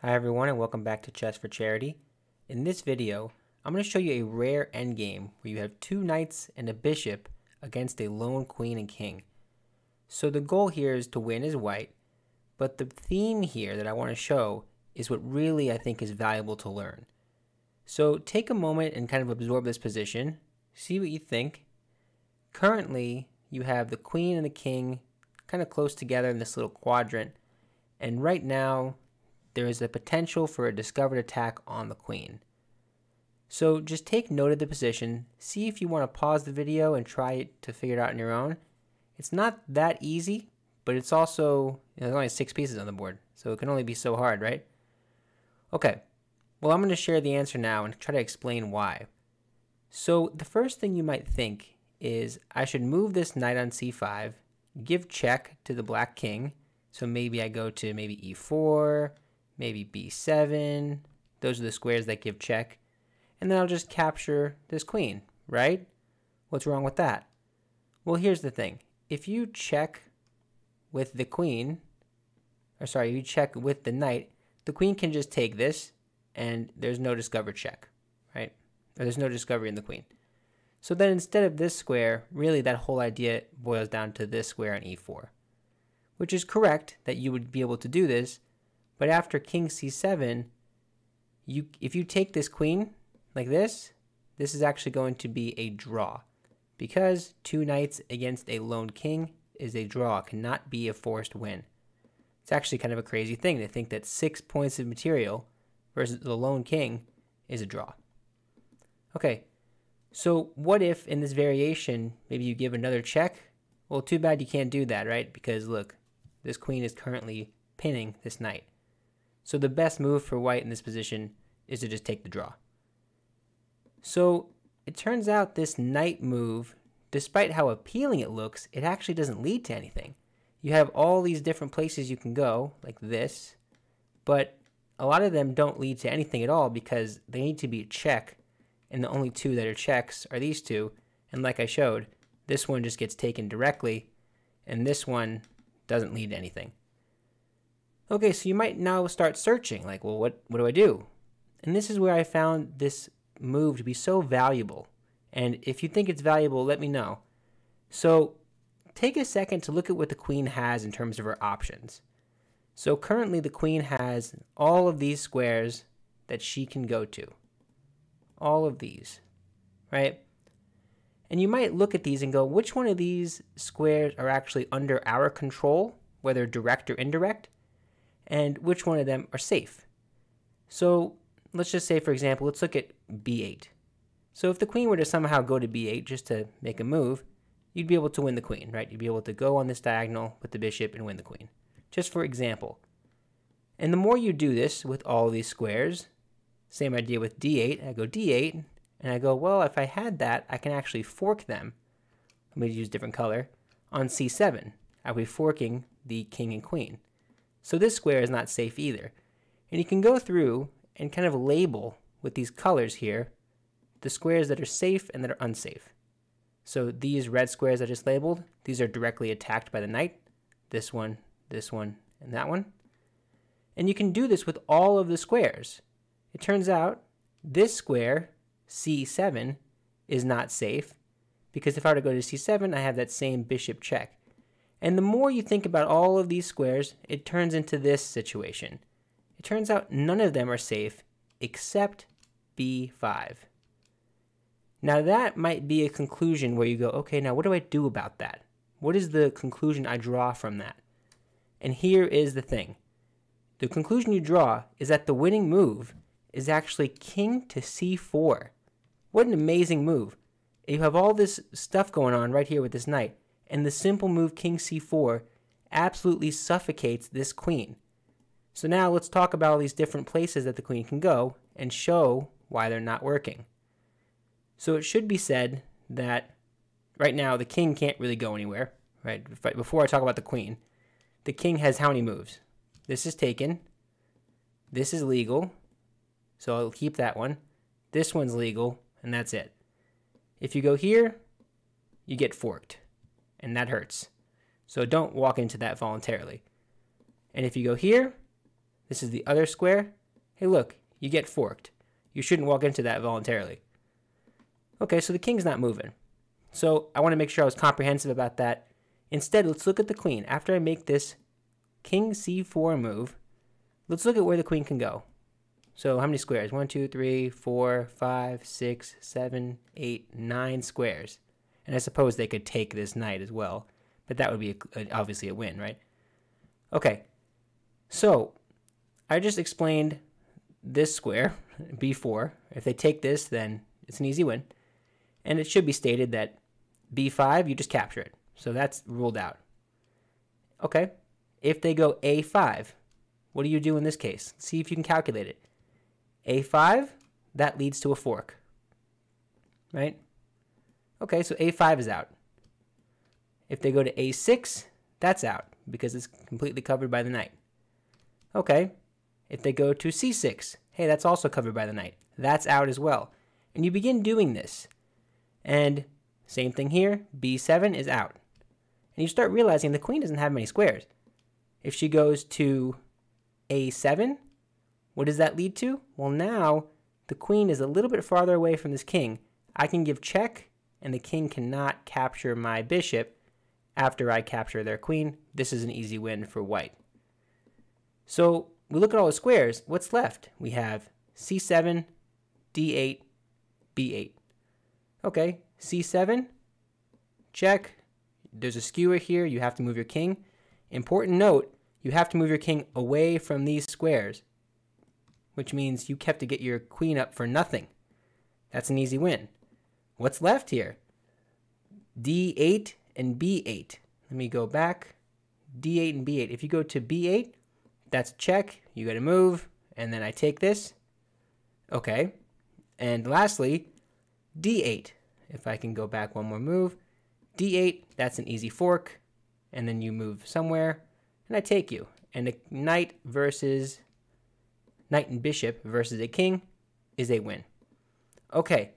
Hi everyone and welcome back to Chess for Charity. In this video, I'm going to show you a rare endgame where you have two knights and a bishop against a lone queen and king. So the goal here is to win as white, but the theme here that I want to show is what really I think is valuable to learn. So take a moment and kind of absorb this position, see what you think. Currently, you have the queen and the king kind of close together in this little quadrant, and right now there is a potential for a discovered attack on the queen. So just take note of the position, see if you want to pause the video and try to figure it out on your own. It's not that easy, but it's also, there's only 6 pieces on the board, so it can only be so hard, right? Okay, well I'm going to share the answer now and try to explain why. So the first thing you might think is I should move this knight on c5, give check to the black king, so maybe I go to maybe e4, maybe b7, those are the squares that give check, and then I'll just capture this queen, right? What's wrong with that? Well, here's the thing. If you check with the queen, you check with the knight, the queen can just take this, and there's no discovered check, right? Or there's no discovery in the queen. So then instead of this square, really that whole idea boils down to this square on e4, which is correct that you would be able to do this. But after king c7, if you take this queen like this is actually going to be a draw. Because two knights against a lone king is a draw, cannot be a forced win. It's actually kind of a crazy thing to think that 6 points of material versus the lone king is a draw. Okay, so what if in this variation, maybe you give another check? Well, too bad you can't do that, right? Because look, this queen is currently pinning this knight. So the best move for white in this position is to just take the draw. So it turns out this knight move, despite how appealing it looks, it actually doesn't lead to anything. You have all these different places you can go, like this, but a lot of them don't lead to anything at all because they need to be a check, and the only two that are checks are these two, and like I showed, this one just gets taken directly, and this one doesn't lead to anything. Okay, so you might now start searching, like, well, what do I do? And this is where I found this move to be so valuable. And if you think it's valuable, let me know. So take a second to look at what the queen has in terms of her options. So currently the queen has all of these squares that she can go to. All of these, right? And you might look at these and go, which one of these squares are actually under our control, whether direct or indirect? And which one of them are safe? So let's just say, for example, let's look at b8. So if the queen were to somehow go to b8 just to make a move, you'd be able to win the queen, right? You'd be able to go on this diagonal with the bishop and win the queen, just for example. And the more you do this with all these squares, same idea with d8, I go d8, and I go, well, if I had that, I can actually fork them. Let me use a different color. On c7, I'll be forking the king and queen. So this square is not safe either. And you can go through and kind of label with these colors here the squares that are safe and that are unsafe. So these red squares I just labeled, these are directly attacked by the knight. This one, and that one. And you can do this with all of the squares. It turns out this square, c7, is not safe because if I were to go to c7, I have that same bishop check. And the more you think about all of these squares, it turns into this situation. It turns out none of them are safe except b5. Now that might be a conclusion where you go, okay, now what do I do about that? What is the conclusion I draw from that? And here is the thing. The conclusion you draw is that the winning move is actually king to c4. What an amazing move. You have all this stuff going on right here with this knight, and the simple move king c4 absolutely suffocates this queen. So now let's talk about all these different places that the queen can go and show why they're not working. So it should be said that right now the king can't really go anywhere, right? Before I talk about the queen, the king has how many moves? This is taken. This is legal, so I'll keep that one. This one's legal, and that's it. If you go here, you get forked, and that hurts. So don't walk into that voluntarily. And if you go here, This is the other square. Hey, look, you get forked. You shouldn't walk into that voluntarily. Okay, so the king's not moving. So I want to make sure I was comprehensive about that. Instead, let's look at the queen. After I make this king c4 move, let's look at where the queen can go. So how many squares? 1, 2, 3, 4, 5, 6, 7, 8, 9 squares. And I suppose they could take this knight as well. But that would be obviously a win, right? Okay, so I just explained this square, b4. If they take this, then it's an easy win. And it should be stated that b5, you just capture it. So that's ruled out. Okay, if they go a5, what do you do in this case? See if you can calculate it. a5, that leads to a fork, right? Okay, so a5 is out. If they go to a6, that's out because it's completely covered by the knight. Okay, if they go to c6, hey, that's also covered by the knight. That's out as well. And you begin doing this. And same thing here, b7 is out. And you start realizing the queen doesn't have many squares. If she goes to a7, what does that lead to? Well, now the queen is a little bit farther away from this king. I can give check, and the king cannot capture my bishop after I capture their queen. This is an easy win for white. So we look at all the squares. What's left? We have c7, d8, b8. Okay, c7, check. There's a skewer here. You have to move your king. Important note, you have to move your king away from these squares, which means you kept to get your queen up for nothing. That's an easy win. What's left here? d8 and b8. Let me go back. d8 and b8. If you go to b8, that's check. You got to move, and then I take this. Okay. And lastly, d8. If I can go back one more move. d8, that's an easy fork. And then you move somewhere, and I take you. And a knight and bishop versus a king is a win. Okay.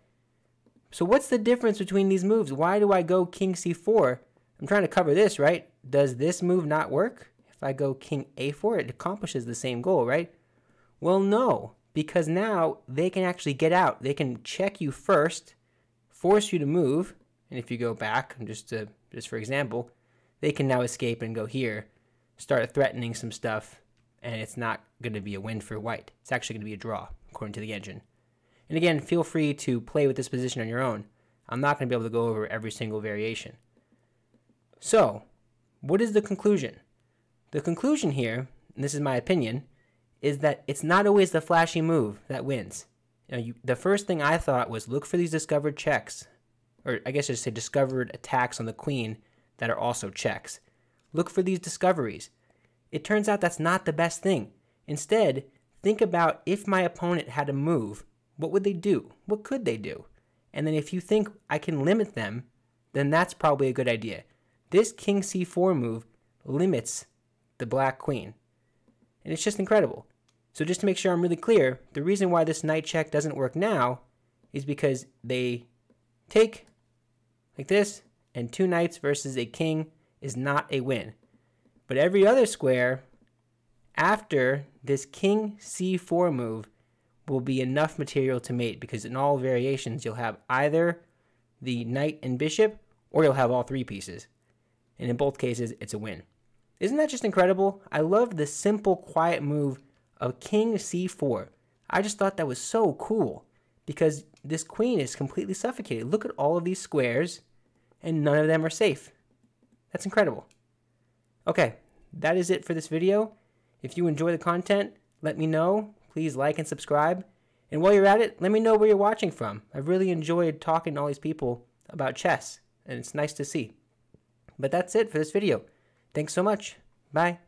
So what's the difference between these moves? Why do I go king c4? I'm trying to cover this, right? Does this move not work? If I go king a4, it accomplishes the same goal, right? Well, no, because now they can actually get out. They can check you first, force you to move, and if you go back, just for example, they can now escape and go here, start threatening some stuff, and it's not going to be a win for white. It's actually going to be a draw, according to the engine. And again, feel free to play with this position on your own. I'm not going to be able to go over every single variation. So, what is the conclusion? The conclusion here, and this is my opinion, is that it's not always the flashy move that wins. The first thing I thought was look for these discovered checks, or I guess I should say discovered attacks on the queen that are also checks. Look for these discoveries. It turns out that's not the best thing. Instead, think about if my opponent had a move, what would they do? What could they do? And then if you think I can limit them, then that's probably a good idea. This king c4 move limits the black queen. And it's just incredible. So just to make sure I'm really clear, the reason why this knight check doesn't work now is because they take like this, and two knights versus a king is not a win. But every other square after this king c4 move will be enough material to mate, because in all variations you'll have either the knight and bishop or you'll have all three pieces. And in both cases, it's a win. Isn't that just incredible? I love the simple, quiet move of king c4. I just thought that was so cool because this queen is completely suffocated. Look at all of these squares and none of them are safe. That's incredible. Okay, that is it for this video. If you enjoy the content, let me know. Please like and subscribe. And while you're at it, let me know where you're watching from. I've really enjoyed talking to all these people about chess, and it's nice to see. But that's it for this video. Thanks so much. Bye.